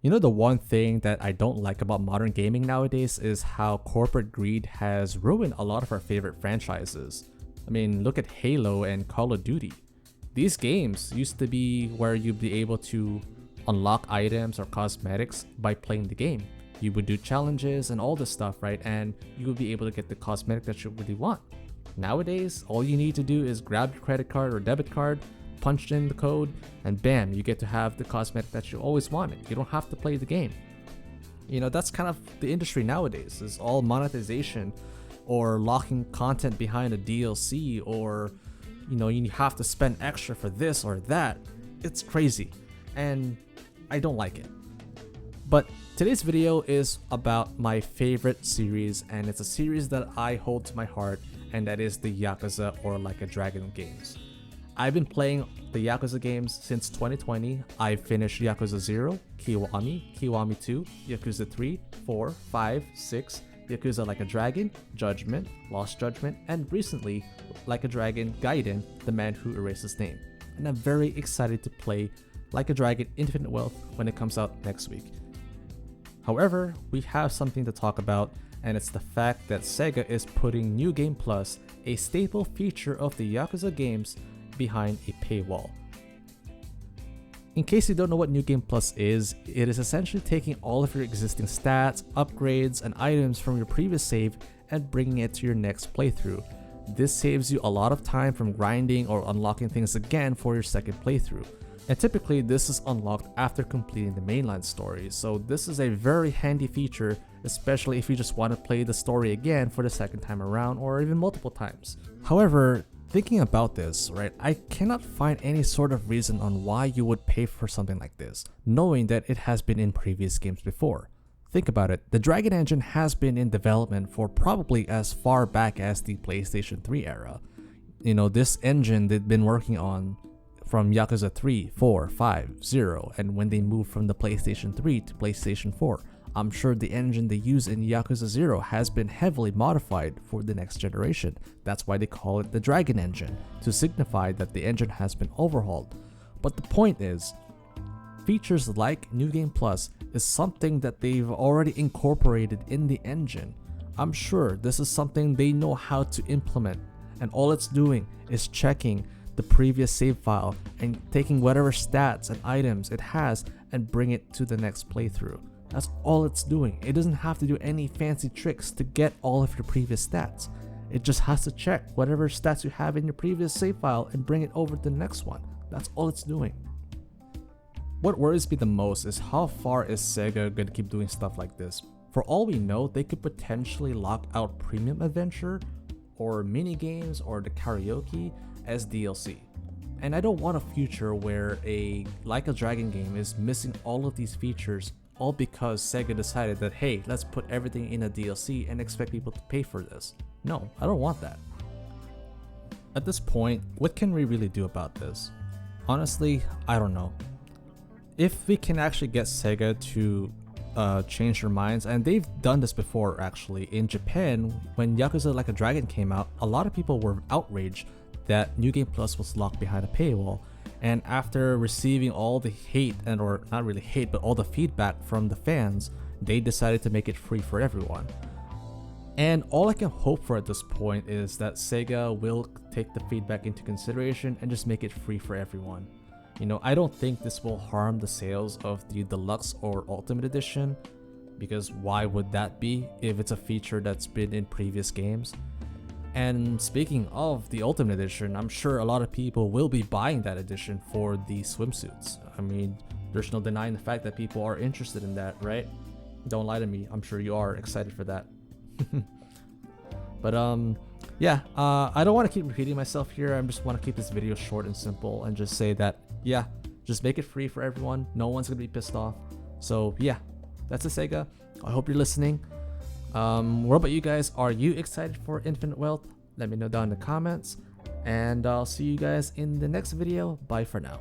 You know, the one thing that I don't like about modern gaming nowadays is how corporate greed has ruined a lot of our favorite franchises. I mean, look at Halo and Call of Duty. These games used to be where you'd be able to unlock items or cosmetics by playing the game. You would do challenges and all this stuff, right? And you would be able to get the cosmetic that you really want. Nowadays, all you need to do is grab your credit card or debit card, punch in the code, and bam, you get to have the cosmetic that you always wanted. You don't have to play the game. You know, that's kind of the industry nowadays, is all monetization or locking content behind a DLC, or you have to spend extra for this or that. It's crazy and I don't like it. But today's video is about my favorite series, and it's a series that I hold to my heart, and that is the Yakuza or Like a Dragon games. I've been playing the Yakuza games since 2020. I've finished Yakuza 0, Kiwami, Kiwami 2, Yakuza 3, 4, 5, 6, Yakuza Like a Dragon, Judgment, Lost Judgment, and recently Like a Dragon Gaiden, The Man Who Erased His Name. And I'm very excited to play Like a Dragon Infinite Wealth when it comes out next week. However, we have something to talk about, and it's the fact that Sega is putting New Game Plus, a staple feature of the Yakuza games, behind a paywall. In case you don't know what New Game Plus is, it is essentially taking all of your existing stats, upgrades, and items from your previous save and bringing it to your next playthrough. This saves you a lot of time from grinding or unlocking things again for your second playthrough. And typically this is unlocked after completing the mainline story, so this is a very handy feature, especially if you just want to play the story again for the second time around or even multiple times. However, thinking about this, right, I cannot find any sort of reason on why you would pay for something like this, knowing that it has been in previous games before. Think about it, the Dragon Engine has been in development for probably as far back as the PlayStation 3 era. You know, this engine they've been working on from Yakuza 3, 4, 5, 0, and when they moved from the PlayStation 3 to PlayStation 4. I'm sure the engine they use in Yakuza 0 has been heavily modified for the next generation. That's why they call it the Dragon Engine, to signify that the engine has been overhauled. But the point is, features like New Game Plus is something that they've already incorporated in the engine. I'm sure this is something they know how to implement, and all it's doing is checking the previous save file and taking whatever stats and items it has and bring it to the next playthrough. That's all it's doing. It doesn't have to do any fancy tricks to get all of your previous stats. It just has to check whatever stats you have in your previous save file and bring it over to the next one. That's all it's doing. What worries me the most is how far is Sega going to keep doing stuff like this? For all we know, they could potentially lock out Premium Adventure or mini games or the karaoke as DLC. And I don't want a future where a Like a Dragon game is missing all of these features, all because Sega decided that, hey, let's put everything in a DLC and expect people to pay for this. No, I don't want that. At this point, what can we really do about this? Honestly, I don't know. If we can actually get Sega to change their minds, and they've done this before actually. In Japan, when Yakuza Like a Dragon came out, a lot of people were outraged that New Game Plus was locked behind a paywall. And after receiving all the hate, and or not really hate, but all the feedback from the fans, they decided to make it free for everyone. And all I can hope for at this point is that Sega will take the feedback into consideration and just make it free for everyone. You know, I don't think this will harm the sales of the Deluxe or Ultimate Edition, because why would that be if it's a feature that's been in previous games? And speaking of the Ultimate Edition, I'm sure a lot of people will be buying that edition for the swimsuits. I mean, there's no denying the fact that people are interested in that, right? Don't lie to me, I'm sure you are excited for that. But yeah, I don't want to keep repeating myself here. I just want to keep this video short and simple and just say that, yeah, just make it free for everyone. No one's gonna be pissed off. So yeah, that's it, Sega. I hope you're listening. What about you guys? Are you excited for Infinite Wealth? Let me know down in the comments, and I'll see you guys in the next video. Bye for now.